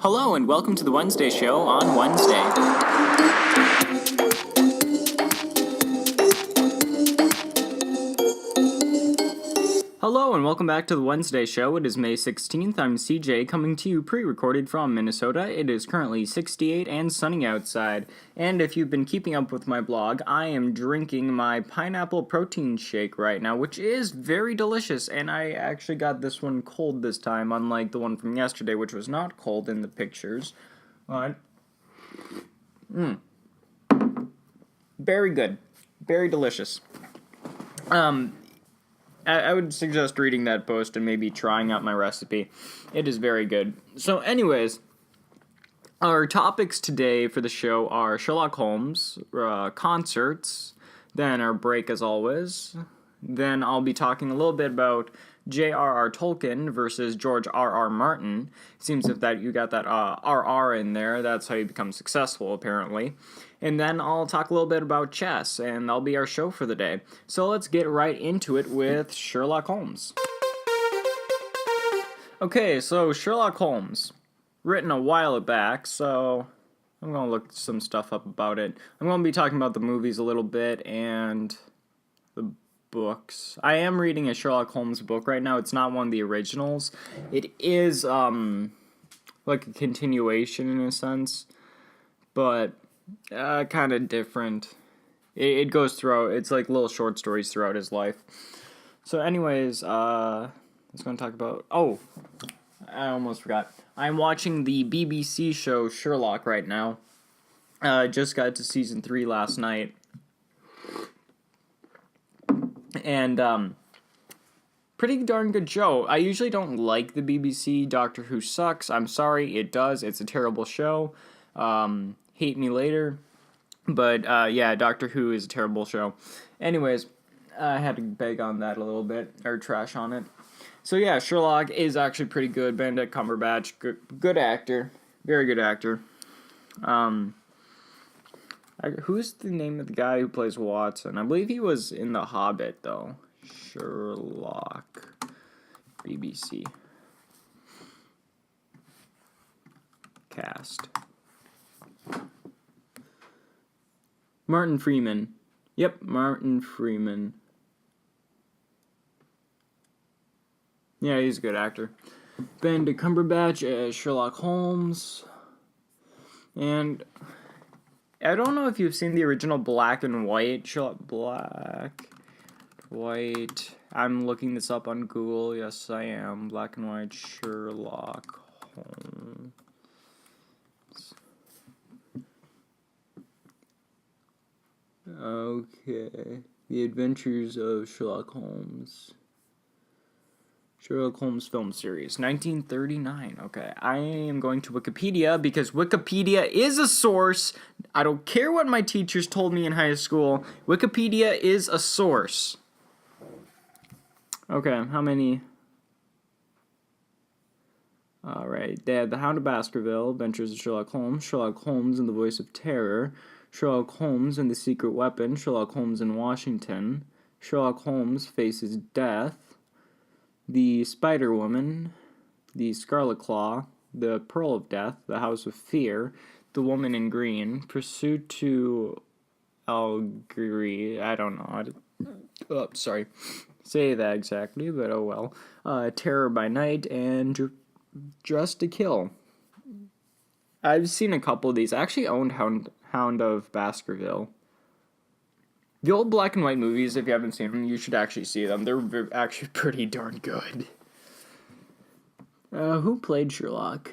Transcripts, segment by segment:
Hello and welcome to the Wednesday Show on Wednesday. Hello and welcome back to the Wednesday Show. It is May 16th. I'm CJ coming to you pre-recorded from Minnesota. It is currently 68 and sunny outside. And if you've been keeping up with my blog, I am drinking my pineapple protein shake right now, which is very delicious. And I actually got this one cold this time, unlike the one from yesterday, which was not cold in the pictures. Very good. Very delicious. I would suggest reading that post and maybe trying out my recipe. It is very good. So anyways, our topics today for the show are Sherlock Holmes, concerts, then our break as always. Then I'll be talking a little bit about J.R.R. Tolkien versus George R.R. Martin. It seems that you got that R.R. in there, that's how you become successful, apparently. And then I'll talk a little bit about chess, and that'll be our show for the day. So let's get right into it with Sherlock Holmes. Okay, so Sherlock Holmes, written a while back, so I'm going to look some stuff up about it. I'm going to be talking about the movies a little bit and the books. I am reading a Sherlock Holmes book right now. It's not one of the originals. It is like a continuation in a sense, but kind of different. It goes throughout. It's like little short stories throughout his life. So anyways, I was going to talk about... Oh, I almost forgot. I'm watching the BBC show Sherlock right now. Just got to season 3 last night. And, pretty darn good show. I usually don't like the BBC. Doctor Who sucks. I'm sorry, it does. It's a terrible show. Hate me later. But, yeah, Doctor Who is a terrible show. Anyways, I had to beg on that a little bit, or trash on it. So, yeah, Sherlock is actually pretty good. Benedict Cumberbatch, good actor. Very good actor. Who's the name of the guy who plays Watson? I believe he was in The Hobbit, though. Sherlock. BBC. Cast. Martin Freeman. Yep, Martin Freeman. Yeah, he's a good actor. Benedict Cumberbatch as Sherlock Holmes. And I don't know if you've seen the original black and white White. I'm looking this up on Google. Yes, I am. Black and white Sherlock Holmes. Okay. The Adventures of Sherlock Holmes. Sherlock Holmes film series, 1939. Okay, I am going to Wikipedia because Wikipedia is a source. I don't care what my teachers told me in high school. Wikipedia is a source. Okay, how many? Alright, they had The Hound of Baskerville, Adventures of Sherlock Holmes and the Voice of Terror, Sherlock Holmes and the Secret Weapon, Sherlock Holmes in Washington, Sherlock Holmes Faces Death, The Spider-Woman, The Scarlet Claw, The Pearl of Death, The House of Fear, The Woman in Green, Pursuit to Algeria, I don't know, sorry, say that exactly, but oh well, Terror by Night, and Dressed to Kill. I've seen a couple of these. I actually owned Hound of Baskerville. The old black and white movies, if you haven't seen them, you should actually see them. They're actually pretty darn good. Who played Sherlock?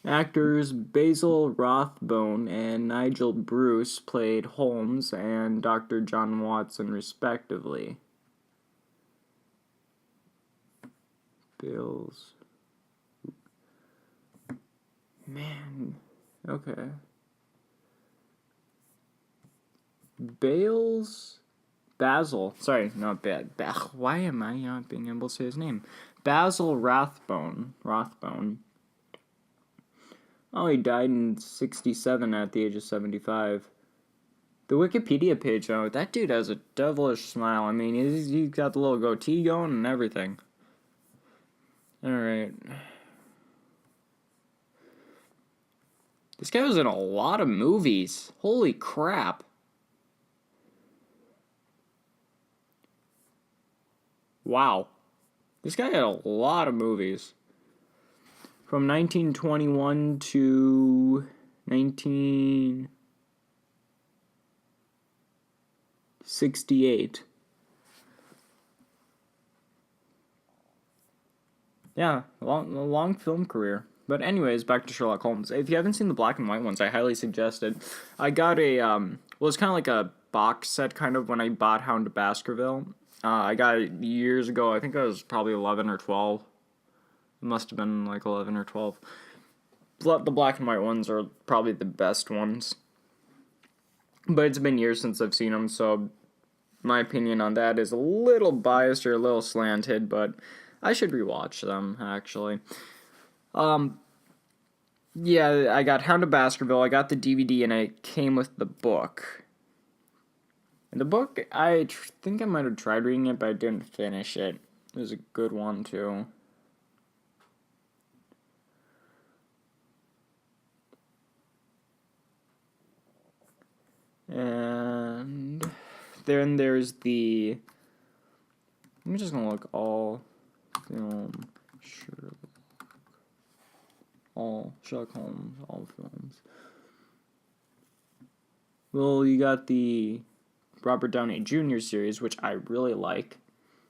Actors Basil Rathbone and Nigel Bruce played Holmes and Dr. John Watson, respectively. Bills. Man. Okay. Basil. Sorry, not bad. Why am I not being able to say his name? Basil Rathbone Oh, he died in 67 at the age of 75. The Wikipedia page, oh, that dude has a devilish smile. I mean, he's got the little goatee going and everything. Alright. This guy was in a lot of movies. Holy crap. Wow. This guy had a lot of movies. From 1921 to 1968. Yeah, a long film career. But anyways, back to Sherlock Holmes. If you haven't seen the black and white ones, I highly suggest it. I got a, it's kind of like a box set kind of when I bought Hound of Baskerville. I got it years ago. I think I was probably 11 or 12. It must have been like 11 or 12. The black and white ones are probably the best ones. But it's been years since I've seen them, so my opinion on that is a little biased or a little slanted, but I should rewatch them, actually. Yeah, I got Hound of Baskerville, I got the DVD, and it came with the book. And the book, I think I might have tried reading it, but I didn't finish it. It was a good one, too. And then there's the... I'm just going to look all film Sherlock Holmes, all films. Well, you got the Robert Downey Jr. series, which I really like.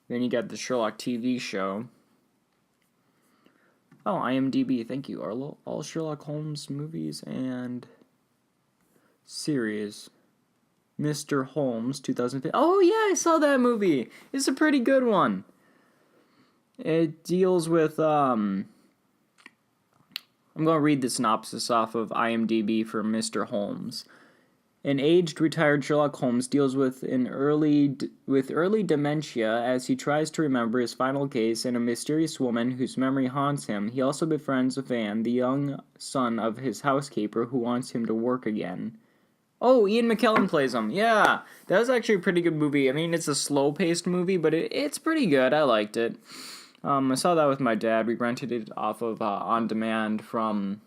Then you got the Sherlock TV show. Oh, IMDb, thank you. All Sherlock Holmes movies and series. Mr. Holmes, 2005. Oh, yeah, I saw that movie. It's a pretty good one. It deals with, I'm going to read the synopsis off of IMDb for Mr. Holmes. An aged, retired Sherlock Holmes deals with early dementia as he tries to remember his final case and a mysterious woman whose memory haunts him. He also befriends Van, the young son of his housekeeper, who wants him to work again. Oh, Ian McKellen plays him. Yeah, that was actually a pretty good movie. I mean, it's a slow-paced movie, but it's pretty good. I liked it. I saw that with my dad. We rented it off of On Demand from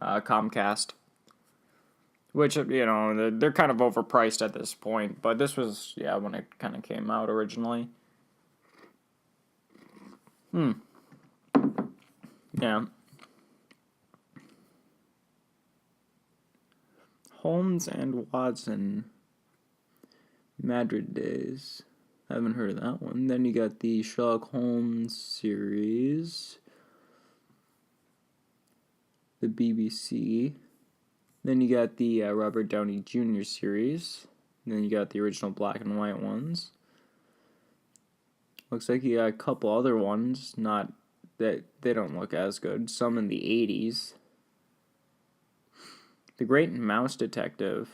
Comcast. Which, you know, they're kind of overpriced at this point. But this was, yeah, when it kind of came out originally. Yeah. Holmes and Watson. Madrid Days. I haven't heard of that one. Then you got the Sherlock Holmes series. The BBC. Then you got the Robert Downey Jr. series. And then you got the original black and white ones. Looks like you got a couple other ones. Not that they don't look as good. Some in the 80s. The Great Mouse Detective.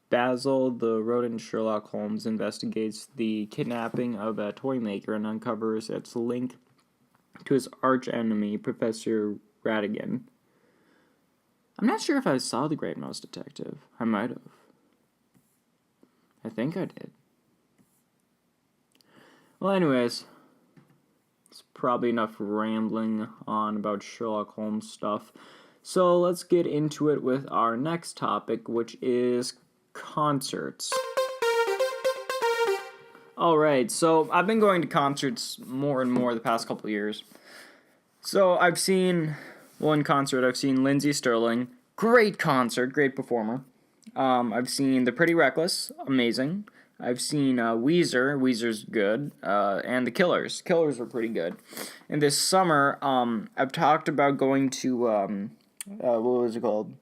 Basil, the rodent Sherlock Holmes, investigates the kidnapping of a toy maker and uncovers its link to his archenemy, Professor Ratigan. I'm not sure if I saw The Great Mouse Detective. I might have. I think I did. Well, anyways, it's probably enough rambling on about Sherlock Holmes stuff. So let's get into it with our next topic, which is concerts. Alright, so I've been going to concerts more and more the past couple of years. So I've seen one concert. I've seen Lindsey Stirling. Great concert, great performer. I've seen The Pretty Reckless, amazing. I've seen Weezer. Weezer's good. And The Killers. Killers were pretty good. And this summer, I've talked about going to, what was it called?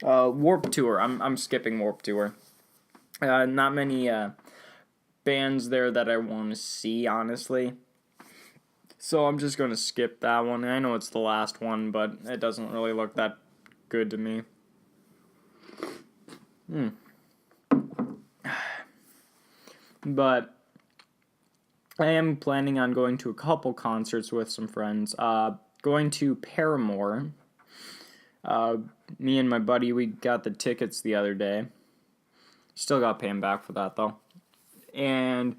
Warped Tour. I'm skipping Warped Tour. Not many bands there that I want to see, honestly. So I'm just going to skip that one. I know it's the last one, but it doesn't really look that good to me. But I am planning on going to a couple concerts with some friends. going to Paramore. Me and my buddy, we got the tickets the other day. Still got paying back for that, though. And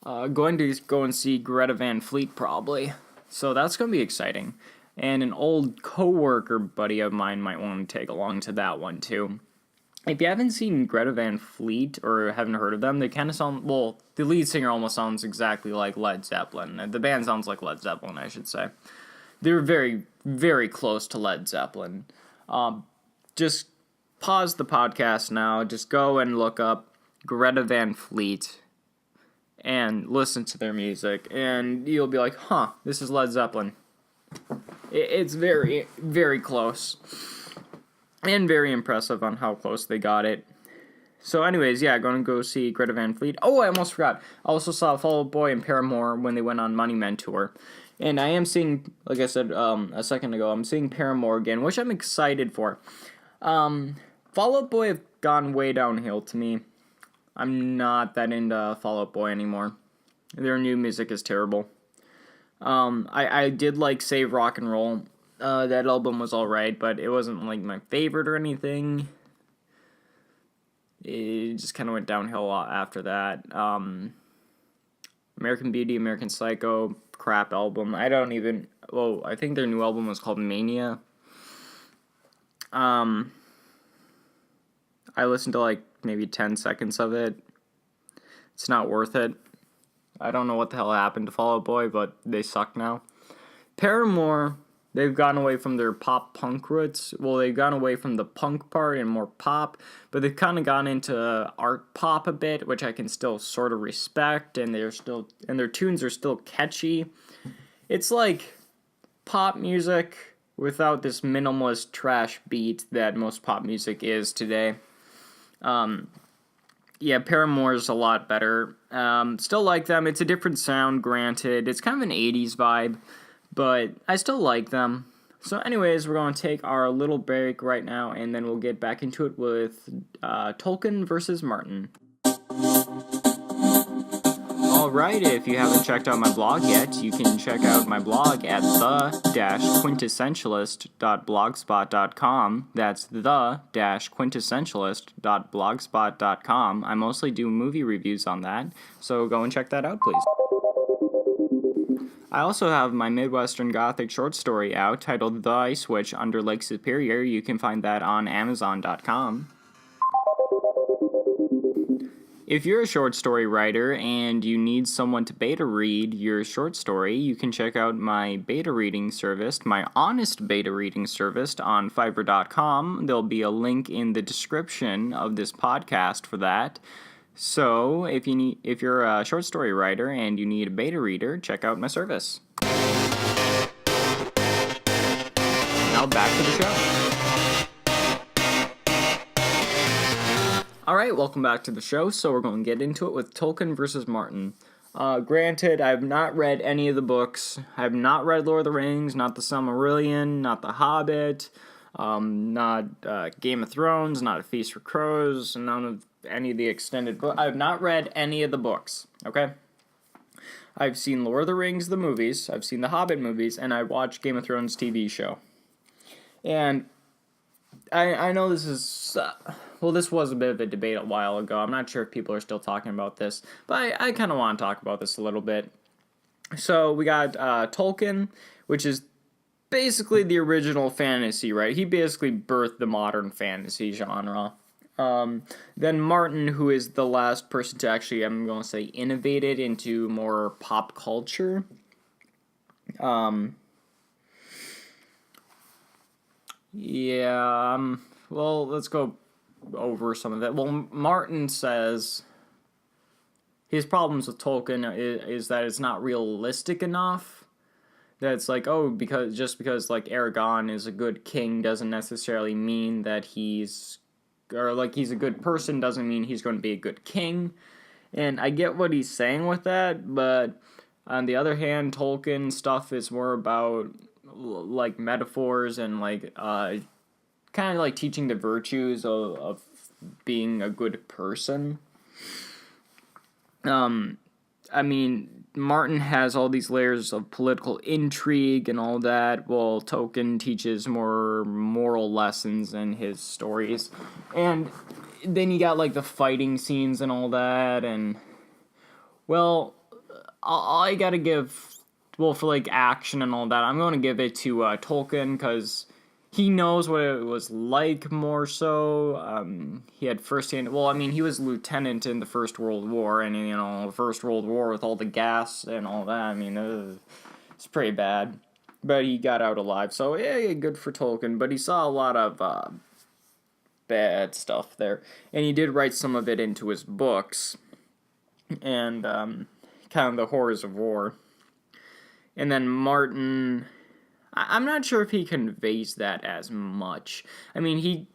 going to go and see Greta Van Fleet, probably. So that's going to be exciting. And an old coworker buddy of mine might want to take along to that one, too. If you haven't seen Greta Van Fleet or haven't heard of them, they kind of sound, well, the lead singer almost sounds exactly like Led Zeppelin. The band sounds like Led Zeppelin, I should say. They're very, very close to Led Zeppelin. Just pause the podcast now. Just go and look up Greta Van Fleet and listen to their music, and you'll be like, huh, this is Led Zeppelin. It's very, very close. And very impressive on how close they got it. So anyways, yeah, going to go see Greta Van Fleet. Oh, I almost forgot. I also saw Fall Out Boy and Paramore when they went on Money Men tour. And I am seeing, like I said a second ago, I'm seeing Paramore again, which I'm excited for. Fall Out Boy have gone way downhill to me. I'm not that into Fall Out Boy anymore. Their new music is terrible. I did like Save Rock and Roll. That album was alright, but it wasn't like my favorite or anything. It just kind of went downhill a lot after that. American Beauty, American Psycho, crap album. I think their new album was called Mania. I listened to like maybe 10 seconds of it. It's not worth it. I don't know what the hell happened to Fall Out Boy, but they suck now. Paramore, they've gone away from their pop-punk roots. Well, they've gone away from the punk part and more pop, but they've kind of gone into art pop a bit, which I can still sort of respect, and their tunes are still catchy. It's like pop music without this minimalist trash beat that most pop music is today. Yeah, Paramore's a lot better. Still like them. It's a different sound, granted. It's kind of an 80s vibe, but I still like them. So anyways, we're going to take our little break right now, and then we'll get back into it with Tolkien versus Martin. Alright, if you haven't checked out my blog yet, you can check out my blog at the-quintessentialist.blogspot.com. That's the-quintessentialist.blogspot.com. I mostly do movie reviews on that, so go and check that out, please. I also have my Midwestern Gothic short story out titled The Ice Witch under Lake Superior. You can find that on Amazon.com. If you're a short story writer and you need someone to beta read your short story, you can check out my beta reading service, my honest beta reading service on Fiverr.com. There'll be a link in the description of this podcast for that. So if you're a short story writer and you need a beta reader, check out my service. Now back to the show. Alright, welcome back to the show. So we're going to get into it with Tolkien versus Martin. Granted, I have not read any of the books. I have not read Lord of the Rings, not the Silmarillion, not the Hobbit, not Game of Thrones, not A Feast for Crows, none of any of the extended books. I have not read any of the books, okay? I've seen Lord of the Rings, the movies, I've seen the Hobbit movies, and I watched Game of Thrones TV show. And I know this is... this was a bit of a debate a while ago. I'm not sure if people are still talking about this, but I kind of want to talk about this a little bit. So we got Tolkien, which is basically the original fantasy, right? He basically birthed the modern fantasy genre. Then Martin, who is the last person to actually, I'm going to say, innovate it into more pop culture. Well, let's go over some of it. Well, Martin says his problems with Tolkien is that it's not realistic enough. That it's like, because like Aragorn is a good king doesn't necessarily mean that he's a good person doesn't mean he's going to be a good king. And I get what he's saying with that, but on the other hand, Tolkien stuff is more about like metaphors and like kind of like teaching the virtues of being a good person. I mean, Martin has all these layers of political intrigue and all that, while Tolkien teaches more moral lessons in his stories. And then you got, like, the fighting scenes and all that, and, well, I gotta give, well, for, like, action and all that, I'm going to give it to Tolkien, because he knows what it was like more so. He had firsthand, well, I mean, he was lieutenant in the First World War, and, you know, the First World War with all the gas and all that, I mean, it's pretty bad. But he got out alive, so, yeah, good for Tolkien, but he saw a lot of bad stuff there. And he did write some of it into his books, and kind of the horrors of war. And then Martin, I'm not sure if he conveys that as much. I mean, he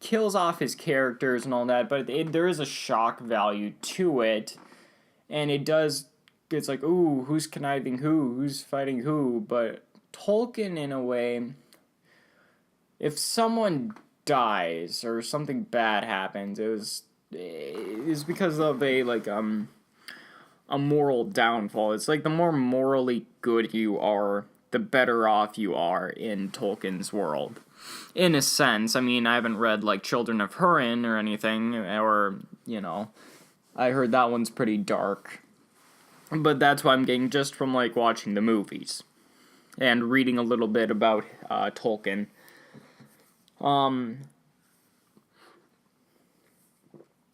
kills off his characters and all that, but there is a shock value to it, and it's like, ooh, who's conniving who's fighting who, but Tolkien, in a way, if someone dies or something bad happens, it's because of a moral downfall. It's like the more morally good you are, the better off you are in Tolkien's world. In a sense, I mean, I haven't read, like, Children of Húrin or anything, or, you know, I heard that one's pretty dark. But that's what I'm getting just from, like, watching the movies and reading a little bit about Tolkien.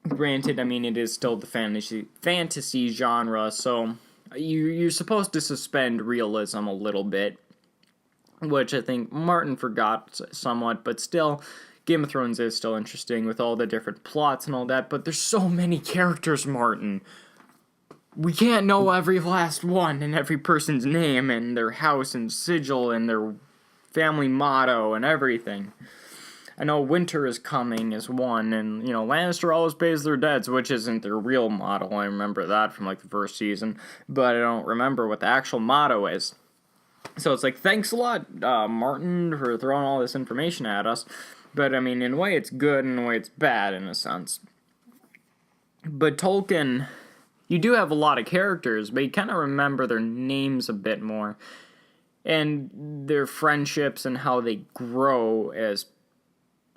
Granted, I mean, it is still the fantasy genre, so you're supposed to suspend realism a little bit, which I think Martin forgot somewhat, but still, Game of Thrones is still interesting with all the different plots and all that, but there's so many characters, Martin. We can't know every last one and every person's name and their house and sigil and their family motto and everything. I know winter is coming is one, and, you know, Lannister always pays their debts, which isn't their real motto. I remember that from, like, the first season, but I don't remember what the actual motto is. So it's like, thanks a lot, Martin, for throwing all this information at us, but, I mean, in a way it's good, in a way it's bad, in a sense. But Tolkien, you do have a lot of characters, but you kind of remember their names a bit more, and their friendships and how they grow as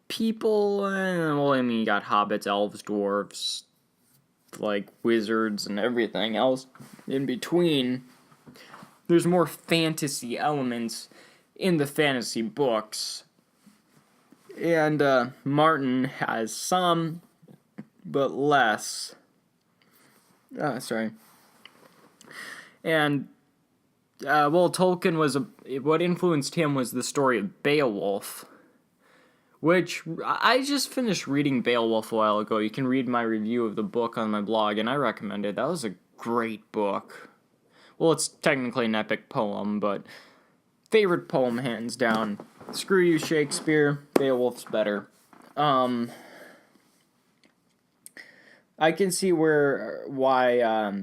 people. Well, I mean, you got hobbits, elves, dwarves, like, wizards, and everything else in between. There's more fantasy elements in the fantasy books. And, Martin has some, but less. And, well, Tolkien what influenced him was the story of Beowulf, which I just finished reading Beowulf a while ago. You can read my review of the book on my blog, and I recommend it. That was a great book. Well, it's technically an epic poem, but favorite poem, hands down. Screw you, Shakespeare. Beowulf's better. I can see why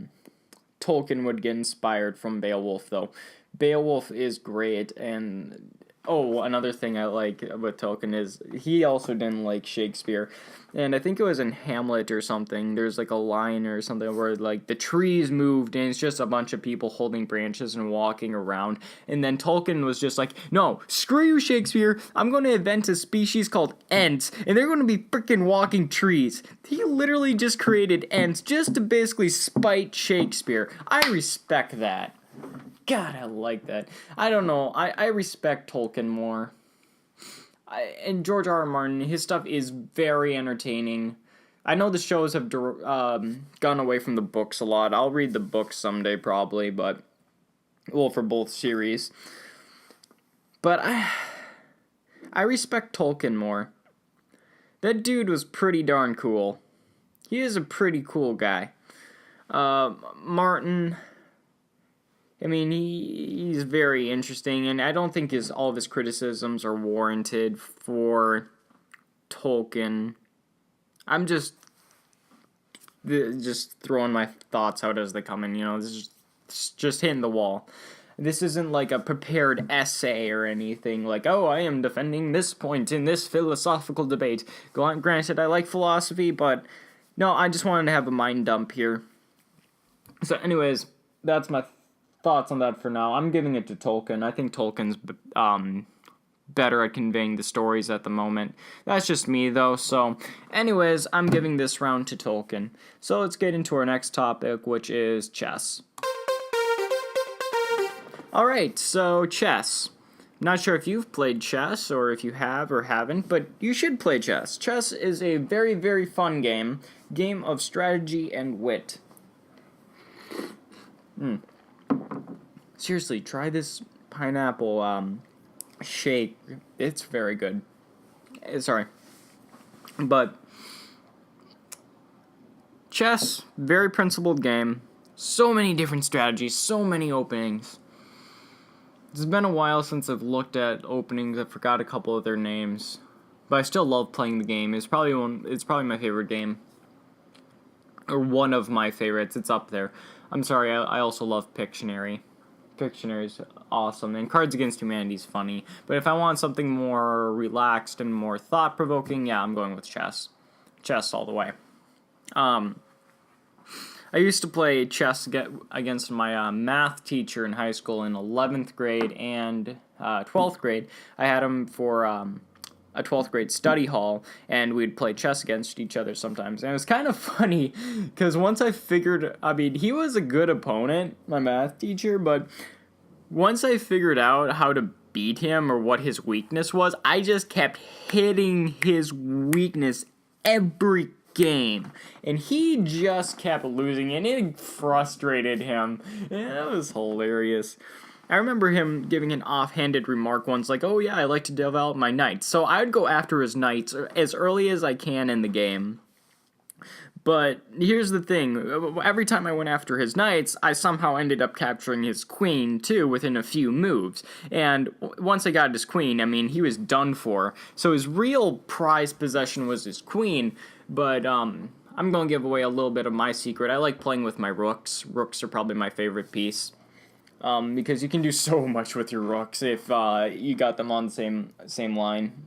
Tolkien would get inspired from Beowulf, though. Beowulf is great, and another thing I like with Tolkien is he also didn't like Shakespeare, and I think it was in Hamlet or something, there's like a line or something where, like, the trees moved and it's just a bunch of people holding branches and walking around, and then Tolkien was just like, no, screw you, Shakespeare, I'm going to invent a species called Ents, and they're going to be freaking walking trees. He literally just created Ents just to basically spite Shakespeare. I respect that. God, I like that. I don't know. I respect Tolkien more. And George R. R. Martin, his stuff is very entertaining. I know the shows have gone away from the books a lot. I'll read the books someday, probably, but, well, for both series. But I respect Tolkien more. That dude was pretty darn cool. He is a pretty cool guy. Martin, I mean, he's very interesting, and I don't think all of his criticisms are warranted for Tolkien. I'm just throwing my thoughts out as they come in, you know, this is just hitting the wall. This isn't like a prepared essay or anything, like, oh, I am defending this point in this philosophical debate. Granted, I like philosophy, but no, I just wanted to have a mind dump here. So anyways, that's my thoughts on that for now. I'm giving it to Tolkien. I think Tolkien's better at conveying the stories at the moment. That's just me, though. So, anyways, I'm giving this round to Tolkien. So let's get into our next topic, which is chess. Alright, so chess. Not sure if you've played chess, or if you have or haven't, but you should play chess. Chess is a very, very fun game of strategy and wit. Seriously, try this pineapple shake. It's very good. Sorry. But chess, very principled game. So many different strategies, so many openings. It's been a while since I've looked at openings. I forgot a couple of their names, but I still love playing the game. It's probably my favorite game, or one of my favorites. It's up there. I'm sorry. I also love Pictionary. Pictionary's awesome, and Cards Against Humanity's funny. But if I want something more relaxed and more thought-provoking, yeah, I'm going with chess. Chess all the way. I used to play chess against my math teacher in high school in 11th grade and 12th grade. I had him for a 12th grade study hall, and we'd play chess against each other sometimes. And it was kind of funny, because once I figured, he was a good opponent, my math teacher, but once I figured out how to beat him or what his weakness was, I just kept hitting his weakness every game, and he just kept losing, and it frustrated him. And that was hilarious. I remember him giving an offhanded remark once, like, "Oh yeah, I like to develop my knights." So I would go after his knights as early as I can in the game. But here's the thing, every time I went after his knights, I somehow ended up capturing his queen, too, within a few moves. And once I got his queen, he was done for. So his real prized possession was his queen, but I'm going to give away a little bit of my secret. I like playing with my rooks. Rooks are probably my favorite piece, because you can do so much with your rooks if you got them on the same line.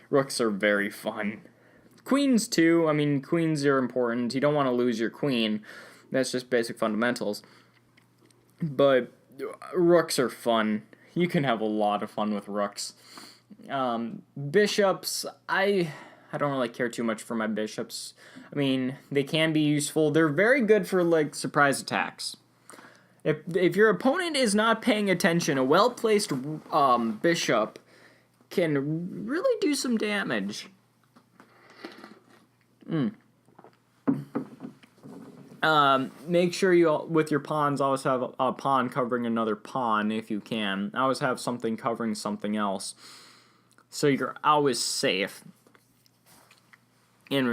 Rooks are very fun. Queens, too. Queens are important. You don't want to lose your queen. That's just basic fundamentals. But rooks are fun. You can have a lot of fun with rooks. Bishops, I don't really care too much for my bishops. They can be useful. They're very good for, surprise attacks. If your opponent is not paying attention, a well-placed bishop can really do some damage. Make sure you, with your pawns, always have a pawn covering another pawn if you can. Always have something covering something else, so you're always safe. In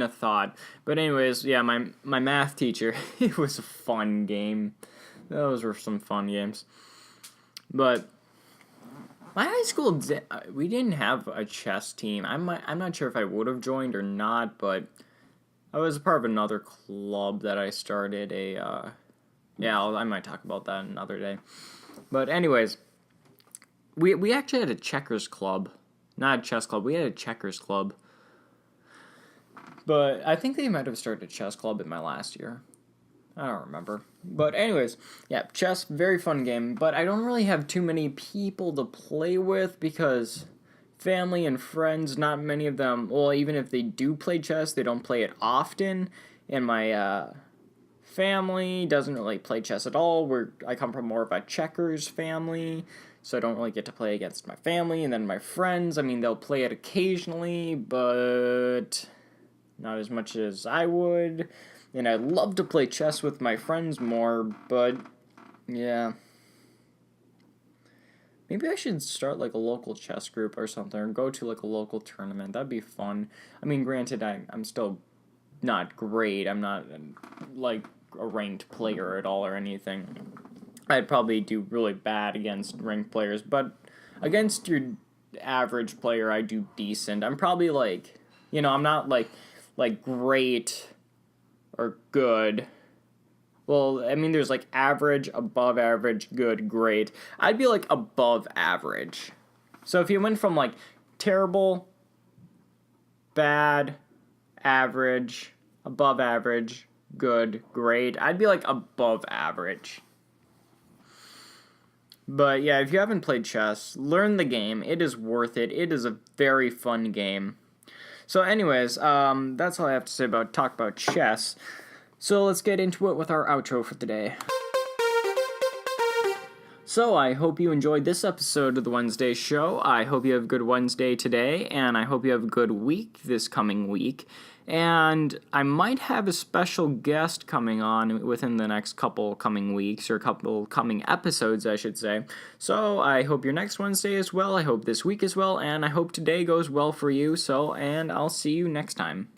a thought. But anyways, yeah, my math teacher, it was a fun game. Those were some fun games. But my high school, we didn't have a chess team. I'm not sure if I would have joined or not, but I was a part of another club that I started. I might talk about that another day. But anyways, we actually had a checkers club. Not a chess club, we had a checkers club. But I think they might have started a chess club in my last year. I don't remember. But anyways, yeah, chess, very fun game. But I don't really have too many people to play with because family and friends, not many of them, well, even if they do play chess, they don't play it often. And my family doesn't really play chess at all. I come from more of a checkers family, so I don't really get to play against my family. And then my friends, they'll play it occasionally, but not as much as I would. And I'd love to play chess with my friends more, but yeah. Maybe I should start a local chess group or something, or go to a local tournament. That'd be fun. Granted, I'm still not great. I'm not a ranked player at all or anything. I'd probably do really bad against ranked players, but against your average player, I do decent. I'm probably I'm not great or good. Well, there's average, above average, good, great. I'd be above average. So if you went from terrible, bad, average, above average, good, great. I'd be like above average. But yeah, if you haven't played chess, learn the game. It is worth it. It is a very fun game. So anyways, that's all I have to say talk about chess. So let's get into it with our outro for today. So I hope you enjoyed this episode of the Wednesday Show. I hope you have a good Wednesday today, and I hope you have a good week this coming week. And I might have a special guest coming on within the next couple coming weeks, or couple coming episodes, I should say. So I hope your next Wednesday is well, I hope this week is well, and I hope today goes well for you. And I'll see you next time.